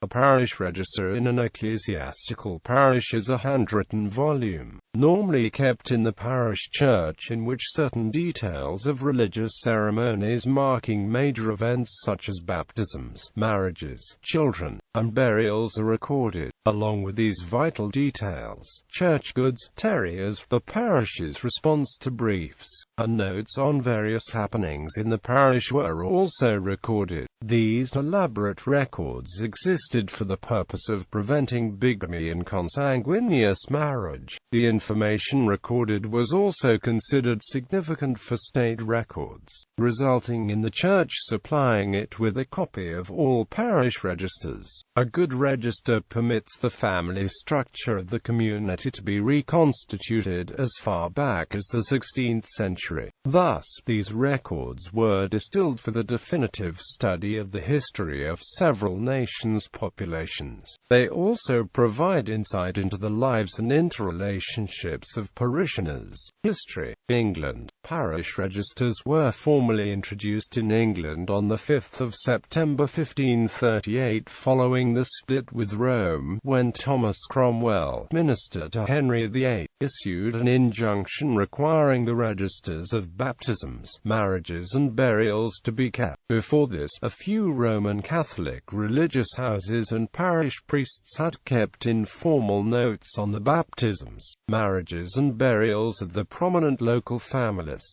A parish register in an ecclesiastical parish is a handwritten volume, normally kept in the parish church, in which certain details of religious ceremonies marking major events such as baptisms, marriages, children, and burials are recorded. Along with these vital details, church goods, terriers, the parish's response to briefs, and notes on various happenings in the parish were also recorded. These elaborate records existed for the purpose of preventing bigamy and consanguineous marriage. The information recorded was also considered significant for state records, resulting in the church supplying it with a copy of all parish registers. A good register permits the family structure of the community to be reconstituted as far back as the 16th century. Thus, these records were distilled for the definitive study of the history of several nations' populations. They also provide insight into the lives and interrelationships of parishioners. History. England. Parish registers were formally introduced in England on the 5th of September 1538 following the split with Rome, when Thomas Cromwell, minister to Henry VIII, issued an injunction requiring the registers of baptisms, marriages and burials to be kept. Before this, a few Roman Catholic religious houses and parish priests had kept informal notes on the baptisms, marriages and burials of the prominent local families.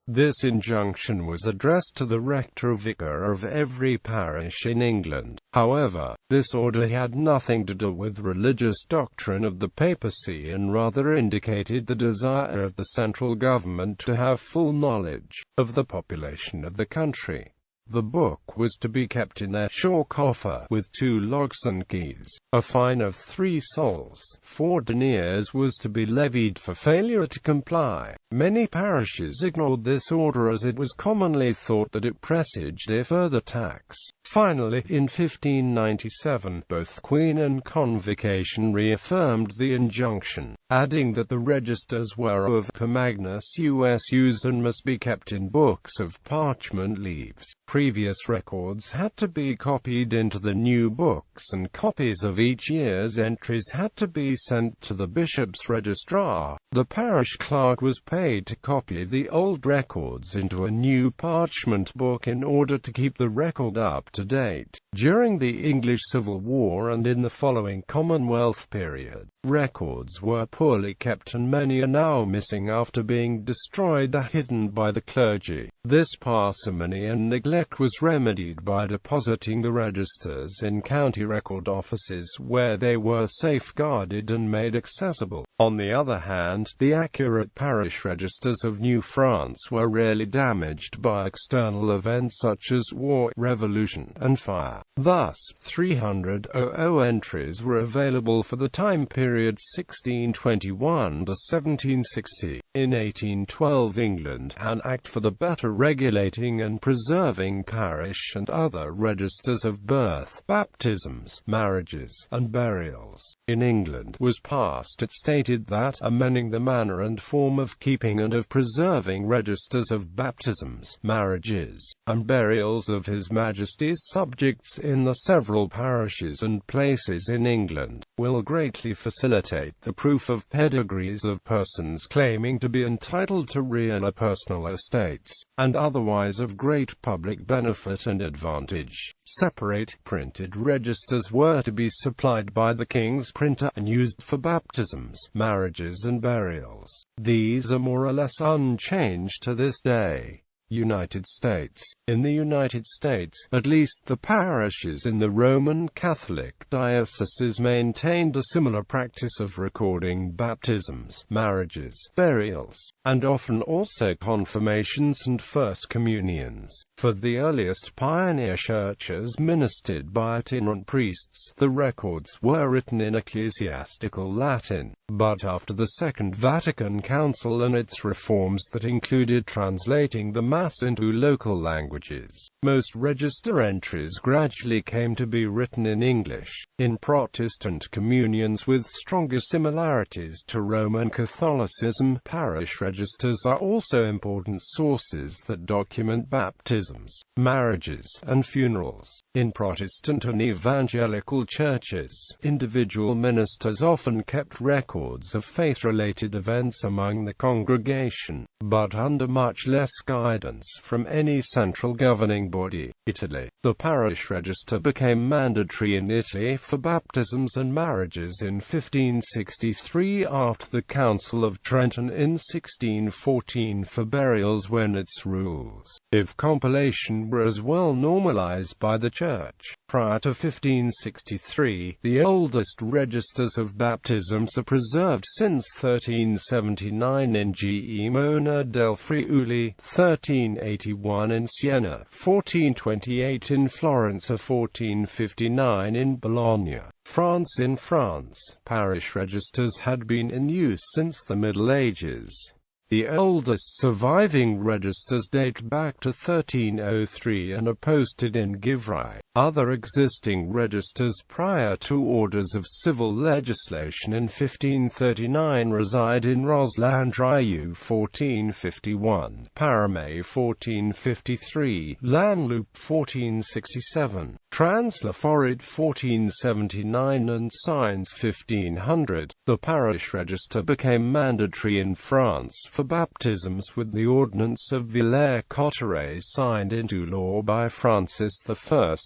This injunction was addressed to the rector or vicar of every parish in England. However, this order had nothing to do with religious doctrine of the papacy and rather indicated the desire of the central government to have full knowledge of the population of the country. The book was to be kept in their shore coffer, with 2 locks and keys. A fine of 3 sols, 4 deniers, was to be levied for failure to comply. Many parishes ignored this order as it was commonly thought that it presaged a further tax. Finally, in 1597, both Queen and Convocation reaffirmed the injunction, adding that the registers were of per magnus usus and must be kept in books of parchment leaves. Previous records had to be copied into the new books, and copies of each year's entries had to be sent to the bishop's registrar. The parish clerk was paid to copy the old records into a new parchment book in order to keep the record up to date. During the English Civil War and in the following Commonwealth period, records were poorly kept and many are now missing after being destroyed or hidden by the clergy. This parsimony and neglect was remedied by depositing the registers in county record offices where they were safeguarded and made accessible. On the other hand, the accurate parish registers of New France were rarely damaged by external events such as war, revolution, and fire. Thus, 300 entries were available for the time period 1621 to 1760. In 1812, England, an Act for the better regulating and preserving parish and other registers of birth, baptisms, marriages, and burials in England was passed. It stated that, amending the manner and form of keeping and of preserving registers of baptisms, marriages, and burials of His Majesty's subjects in the several parishes and places in England, will greatly facilitate the proof of pedigrees of persons claiming to be entitled to real or personal estates, and otherwise of great public benefit and advantage. Separate, printed registers were to be supplied by the King's printer and used for baptisms, marriages and burials. These are more or less unchanged to this day. United States. In the United States, at least the parishes in the Roman Catholic dioceses maintained a similar practice of recording baptisms, marriages, burials, and often also confirmations and first communions. For the earliest pioneer churches ministered by itinerant priests, the records were written in ecclesiastical Latin. But after the Second Vatican Council and its reforms that included translating the masse into local languages. Most register entries gradually came to be written in English. In Protestant communions with stronger similarities to Roman Catholicism, parish registers are also important sources that document baptisms, marriages, and funerals. In Protestant and evangelical churches, individual ministers often kept records of faith-related events among the congregation, but under much less guidance from any central governing body. Italy. The parish register became mandatory in Italy for baptisms and marriages in 1563 after the Council of Trent, and in 1614 for burials when its rules of compilation were as well normalized by the Church. Prior to 1563, the oldest registers of baptisms are preserved since 1379 in Gemona del Friuli, 1381 in Siena, 1428 in Florence, or 1459 in Bologna, France. In France, parish registers had been in use since the Middle Ages. The oldest surviving registers date back to 1303 and are posted in Givry. Other existing registers prior to orders of civil legislation in 1539 reside in Roslandrieu 1451, Paramé 1453, Lanloup 1467, Translaforit 1479 and Sines 1500. The parish register became mandatory in France for baptisms with the Ordinance of Villers-Cotterêts signed into law by Francis I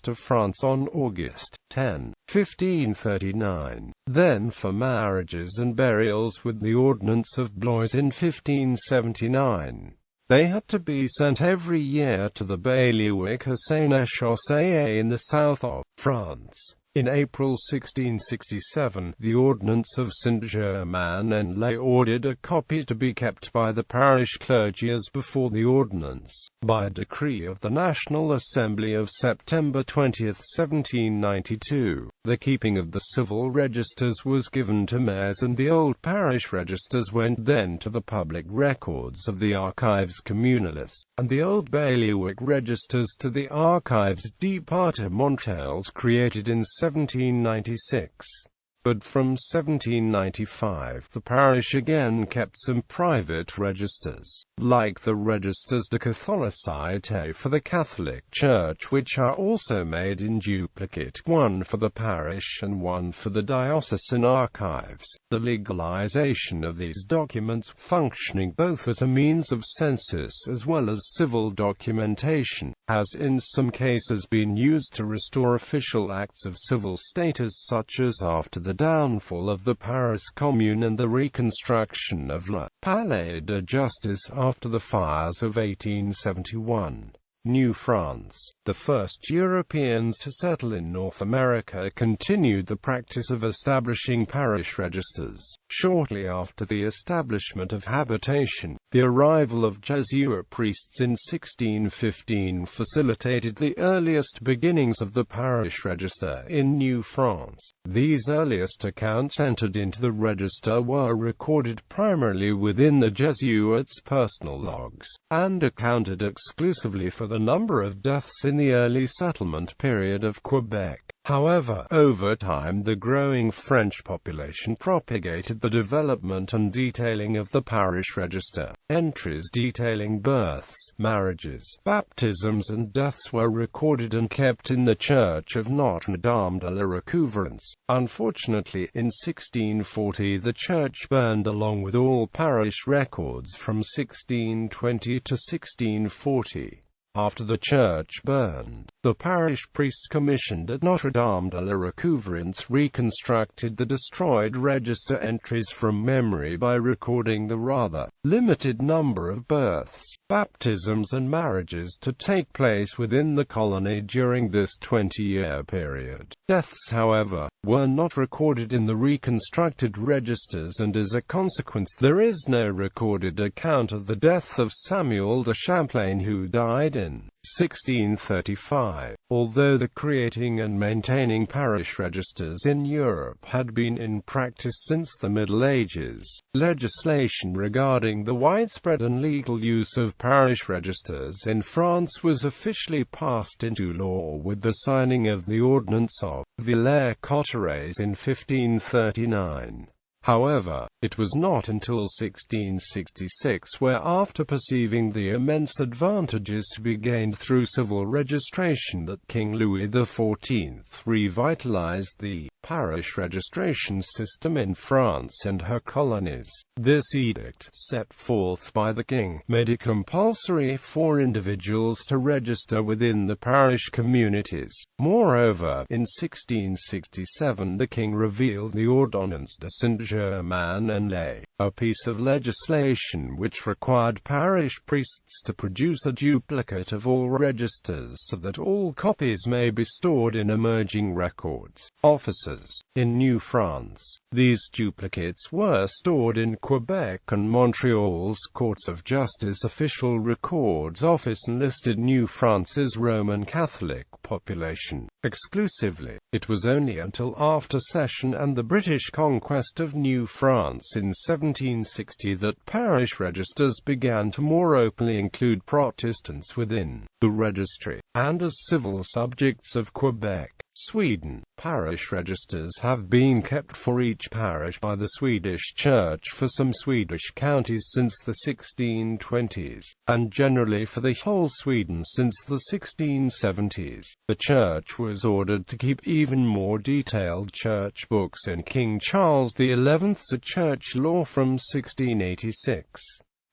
of France on August 10, 1539. Then for marriages and burials with the Ordinance of Blois in 1579. They had to be sent every year to the bailiwick or sénéchaussée in the south of France. In April 1667, the Ordinance of Saint-Germain-en-Laye ordered a copy to be kept by the parish clergy as before the ordinance. By a decree of the National Assembly of September 20, 1792, the keeping of the civil registers was given to mayors, and the old parish registers went then to the public records of the Archives Communalis, and the old bailiwick registers to the Archives départementales created in 1796. But from 1795, the parish again kept some private registers, like the Registers de Catholicité for the Catholic Church, which are also made in duplicate, one for the parish and one for the diocesan archives. The legalization of these documents, functioning both as a means of census as well as civil documentation, has in some cases been used to restore official acts of civil status, such as after the downfall of the Paris Commune and the reconstruction of Le Palais de Justice after the fires of 1871. New France, the first Europeans to settle in North America, continued the practice of establishing parish registers. Shortly after the establishment of habitation, the arrival of Jesuit priests in 1615 facilitated the earliest beginnings of the parish register in New France. These earliest accounts entered into the register were recorded primarily within the Jesuits' personal logs, and accounted exclusively for the number of deaths in the early settlement period of Quebec. However, over time the growing French population propagated the development and detailing of the parish register. Entries detailing births, marriages, baptisms and deaths were recorded and kept in the Church of Notre Dame de la Recouvrance. Unfortunately, in 1640 the church burned along with all parish records from 1620 to 1640. After the church burned, the parish priests commissioned at Notre Dame de la Recouvrance reconstructed the destroyed register entries from memory by recording the rather limited number of births, baptisms and marriages to take place within the colony during this 20-year period. Deaths, however, were not recorded in the reconstructed registers, and as a consequence there is no recorded account of the death of Samuel de Champlain, who died in in 1635. Although the creating and maintaining parish registers in Europe had been in practice since the Middle Ages, legislation regarding the widespread and legal use of parish registers in France was officially passed into law with the signing of the Ordinance of Villers-Cotterêts in 1539. However, it was not until 1666 where, after perceiving the immense advantages to be gained through civil registration, that King Louis XIV revitalized the parish registration system in France and her colonies. This edict, set forth by the king, made it compulsory for individuals to register within the parish communities. Moreover, in 1667 the king revealed the Ordonnance de Saint-Germain-en-Laye, a piece of legislation which required parish priests to produce a duplicate of all registers so that all copies may be stored in emerging records offices in New France. These duplicates were stored in Quebec and Montreal's Courts of Justice official records office and listed New France's Roman Catholic population exclusively. It was only until after Cession and the British conquest of New France in 1760 that parish registers began to more openly include Protestants within the registry, and as civil subjects of Quebec, Sweden. Parish registers have been kept for each parish by the Swedish Church for some Swedish counties since the 1620s, and generally for the whole Sweden since the 1670s. The Church was ordered to keep even more detailed church books in King Charles XI's church law from 1686.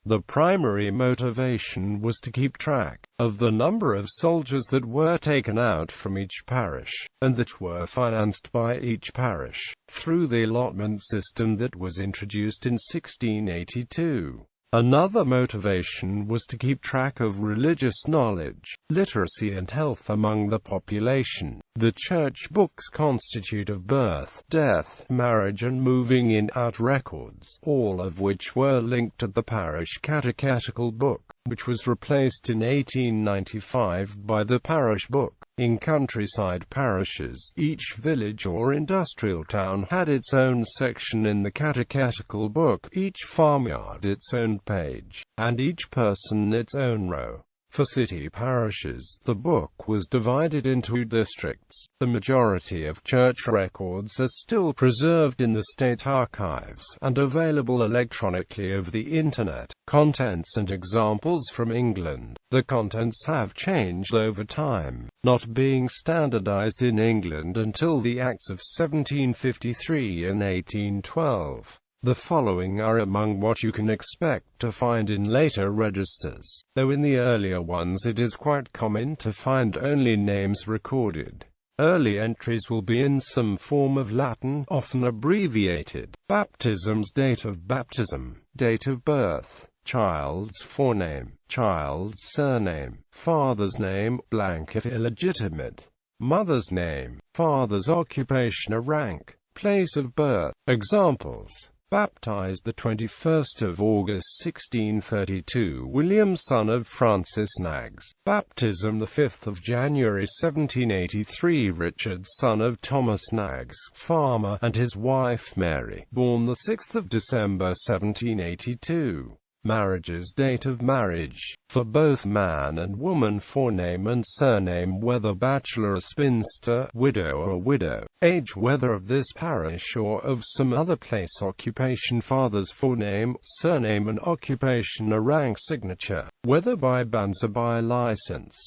The primary motivation was to keep track of the number of soldiers that were taken out from each parish, and that were financed by each parish, through the allotment system that was introduced in 1682. Another motivation was to keep track of religious knowledge, literacy and health among the population. The church books constitute of birth, death, marriage and moving in out records, all of which were linked to the parish catechetical book, which was replaced in 1895 by the parish book. In countryside parishes, each village or industrial town had its own section in the catechetical book, each farmyard its own page, and each person its own row. For city parishes, the book was divided into districts. The majority of church records are still preserved in the state archives, and available electronically over the Internet. Contents and examples from England. The contents have changed over time, not being standardized in England until the Acts of 1753 and 1812. The following are among what you can expect to find in later registers, though in the earlier ones it is quite common to find only names recorded. Early entries will be in some form of Latin, often abbreviated. Baptisms: date of baptism, date of birth, child's forename, child's surname, father's name, blank if illegitimate, mother's name, father's occupation or rank, place of birth. Examples: baptized the 21st of August 1632, William son of Francis Knaggs. Baptism the 5th of January 1783, Richard son of Thomas Knaggs, farmer, and his wife Mary, born the 6th of December 1782. Marriages: date of marriage, for both man and woman, forename and surname, whether bachelor or spinster, widow or widow, age, whether of this parish or of some other place, occupation, father's forename, surname and occupation, a rank, signature, whether by banns or by license,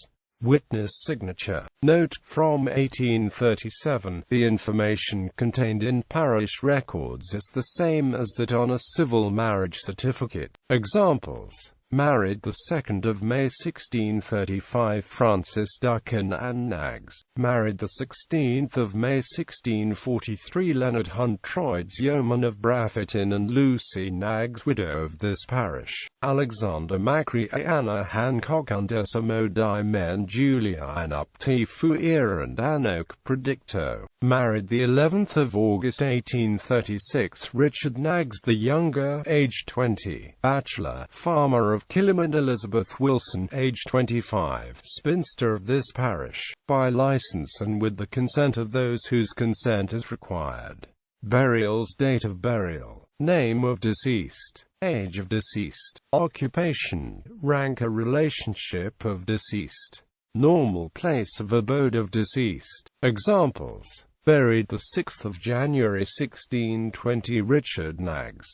witness signature. Note, from 1837, the information contained in parish records is the same as that on a civil marriage certificate. Examples: married the 2nd of May 1635, Francis Duncan and Knaggs. Married the 16th of May 1643, Leonard Hunt Troyds, yeoman of Brafferton, and Lucy Knaggs, widow of this parish. Alexander Macri, Anna Hancock, Undecimo Dimen, Julia Nupti Fuera and Anoke Predicto. Married the 11th of August 1836, Richard Knaggs the younger, age 20, bachelor, farmer of of Killam and Elizabeth Wilson, age 25, spinster of this parish, by license and with the consent of those whose consent is required. Burials: date of burial, name of deceased, age of deceased, occupation, rank or relationship of deceased, normal place of abode of deceased. Examples: buried the 6th of January 1620 Richard Knaggs.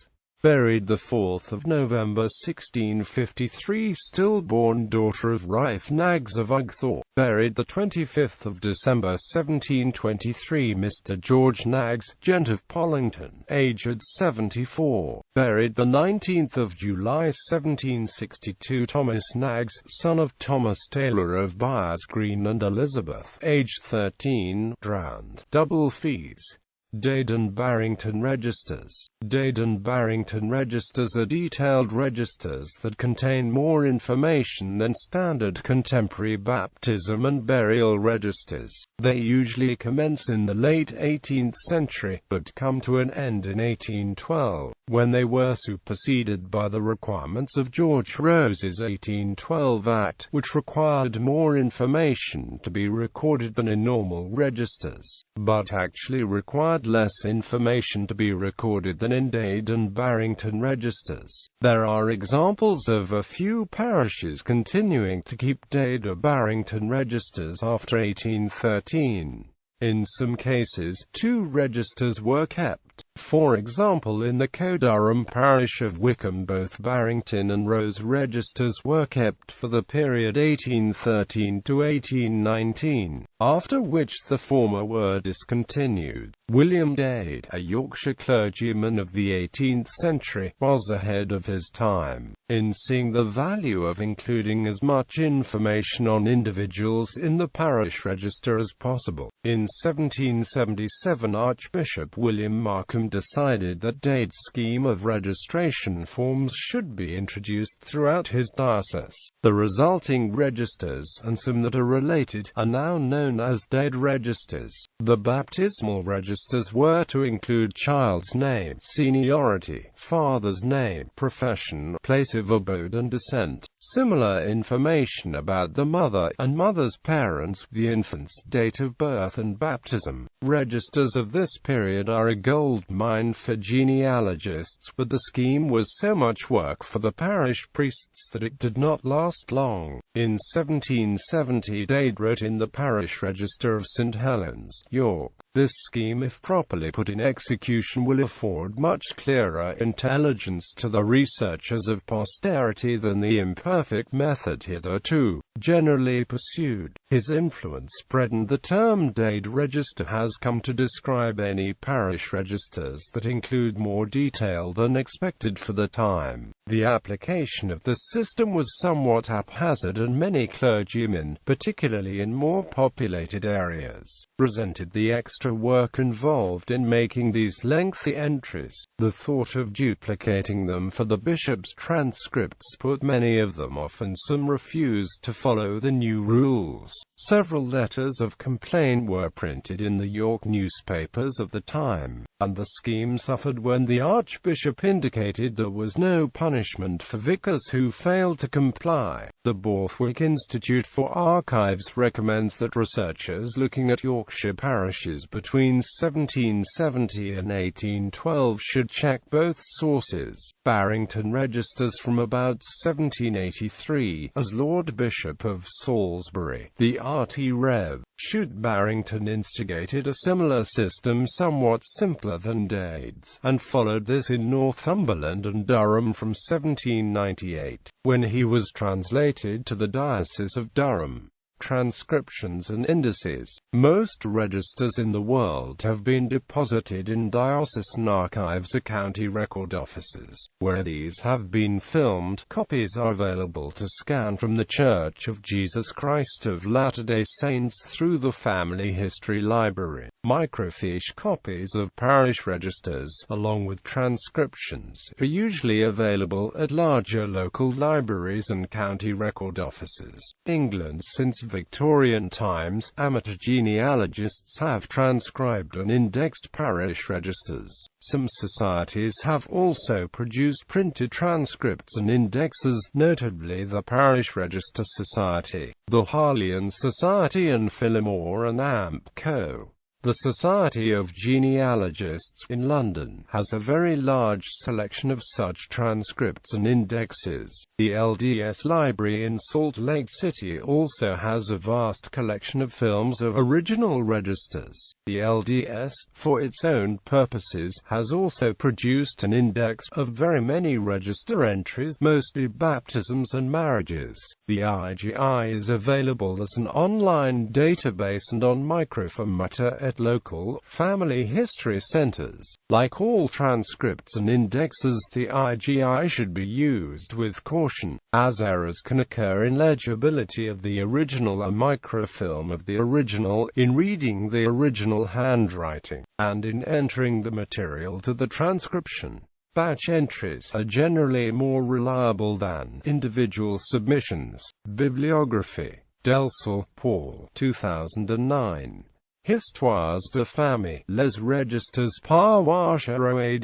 Buried the 4th of November 1653 stillborn daughter of Rife Knaggs of Ugthorpe. Buried the 25th of December 1723 Mr. George Knaggs, gent of Pollington, aged 74. Buried the 19th of July 1762 Thomas Knaggs, son of Thomas Taylor of Byres Green and Elizabeth, aged 13, drowned. Double fees. Dade and Barrington Registers. Dade and Barrington Registers are detailed registers that contain more information than standard contemporary baptism and burial registers. They usually commence in the late 18th century, but come to an end in 1812, when they were superseded by the requirements of George Rose's 1812 Act, which required more information to be recorded than in normal registers, but actually required less information to be recorded than in Dade and Barrington registers. There are examples of a few parishes continuing to keep Dade or Barrington registers after 1813. In some cases, two registers were kept. For example, in the Co-Durham parish of Wickham both Barrington and Rose registers were kept for the period 1813 to 1819, after which the former were discontinued. William Dade, a Yorkshire clergyman of the 18th century, was ahead of his time in seeing the value of including as much information on individuals in the parish register as possible. In 1777 Archbishop William Markham decided that Dade's scheme of registration forms should be introduced throughout his diocese. The resulting registers, and some that are related, are now known as Dade registers. The baptismal registers were to include child's name, seniority, father's name, profession, place of abode and descent. Similar information about the mother and mother's parents, the infant's date of birth and baptism. Registers of this period are a gold mine for genealogists, but the scheme was so much work for the parish priests that it did not last long. In 1770 Dade wrote in the parish register of St. Helens, York, "This scheme, if properly put in execution, will afford much clearer intelligence to the researchers of posterity than the imperfect method hitherto generally pursued." His influence spread, and the term Dade register has come to describe any parish registers that include more detail than expected for the time. The application of the system was somewhat haphazard, and many clergymen, particularly in more populated areas, resented the extra work involved in making these lengthy entries. The thought of duplicating them for the bishop's transcripts put many of them off, and some refused to follow the new rules. Several letters of complaint were printed in the York newspapers of the time, and the scheme suffered when the Archbishop indicated there was no punishment for vicars who failed to comply. The Borthwick Institute for Archives recommends that researchers looking at Yorkshire parishes between 1770 and 1812 should check both sources. Barrington registers from about 1783, as Lord Bishop of Salisbury, the RT Rev. Shute Barrington instigated a similar system somewhat simpler than Dade's, and followed this in Northumberland and Durham from 1798, when he was translated to the Diocese of Durham. Transcriptions and indices. Most registers in the world have been deposited in diocesan archives or county record offices. Where these have been filmed, copies are available to scan from the Church of Jesus Christ of Latter-day Saints through the Family History Library. Microfiche copies of parish registers, along with transcriptions, are usually available at larger local libraries and county record offices. England. Since Victorian times, amateur genealogists have transcribed and indexed parish registers. Some societies have also produced printed transcripts and indexes, notably the Parish Register Society, the Harleian Society and Phillimore and Amp Co. The Society of Genealogists in London has a very large selection of such transcripts and indexes. The LDS Library in Salt Lake City also has a vast collection of films of original registers. The LDS, for its own purposes, has also produced an index of very many register entries, mostly baptisms and marriages. The IGI is available as an online database and on microformat at local family history centers. Like all transcripts and indexes, the IGI should be used with caution, as errors can occur in legibility of the original, a microfilm of the original, in reading the original handwriting, and in entering the material to the transcription. Batch entries are generally more reliable than individual submissions. Bibliography. Delsel, Paul. 2009. Histoires de famille, les registres paroissiaux et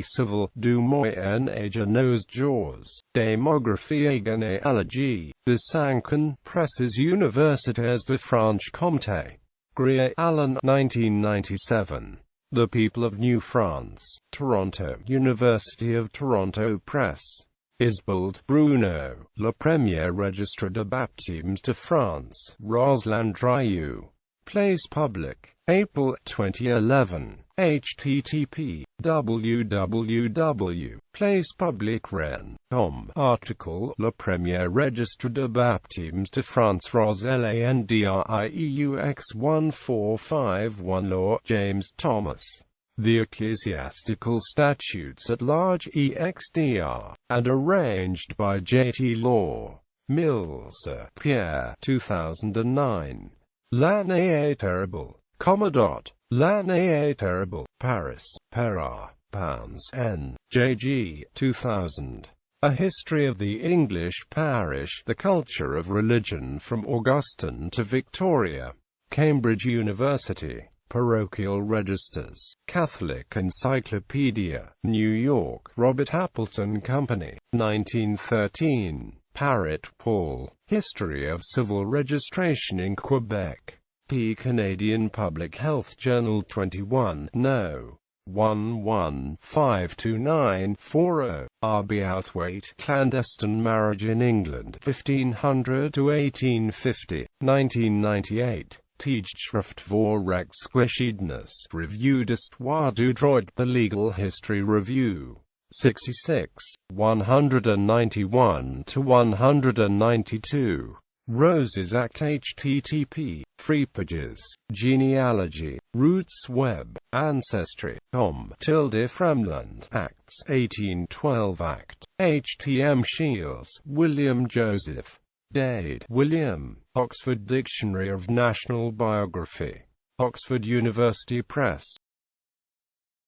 civil du Moyen Age nos jours. Démographie et généalogie. De Sanken, Presses universitaires de Franche-Comté. Grier, Alan. 1997. The People of New France. Toronto, University of Toronto Press. Isbold, Bruno. Le premier registre de baptêmes de France. Roseland Drieu. Place Public. April 2011. http www.placepublic.com. Article. Le premier registre de baptêmes de France. Roselandrieux 1451 Law. James Thomas. The Ecclesiastical Statutes at Large EXDR, and arranged by J.T. Law. Mills, Pierre. 2009. L'année terrible. L'année terrible. Paris. Perra. Pounds. N. J.G. 2000. A History of the English Parish, the Culture of Religion from Augustine to Victoria. Cambridge University. Parochial Registers. Catholic Encyclopedia. New York. Robert Appleton Company. 1913. Parrott, Paul. History of Civil Registration in Quebec. P. Canadian Public Health Journal 21 No. 1152940. R.B. Outhwaite. Clandestine Marriage in England, 1500 to 1850. 1998. Tijdschrift voor Rechtsgeschiedenis. Revue d'Histoire du Droit. The Legal History Review. 66. 191 to 192. Roses Act. http. Freepages. Genealogy. Roots Web. Ancestry.com. Fremland. Acts. 1812 Act. H.T.M. Shields. William Joseph. Dade. William. Oxford Dictionary of National Biography. Oxford University Press.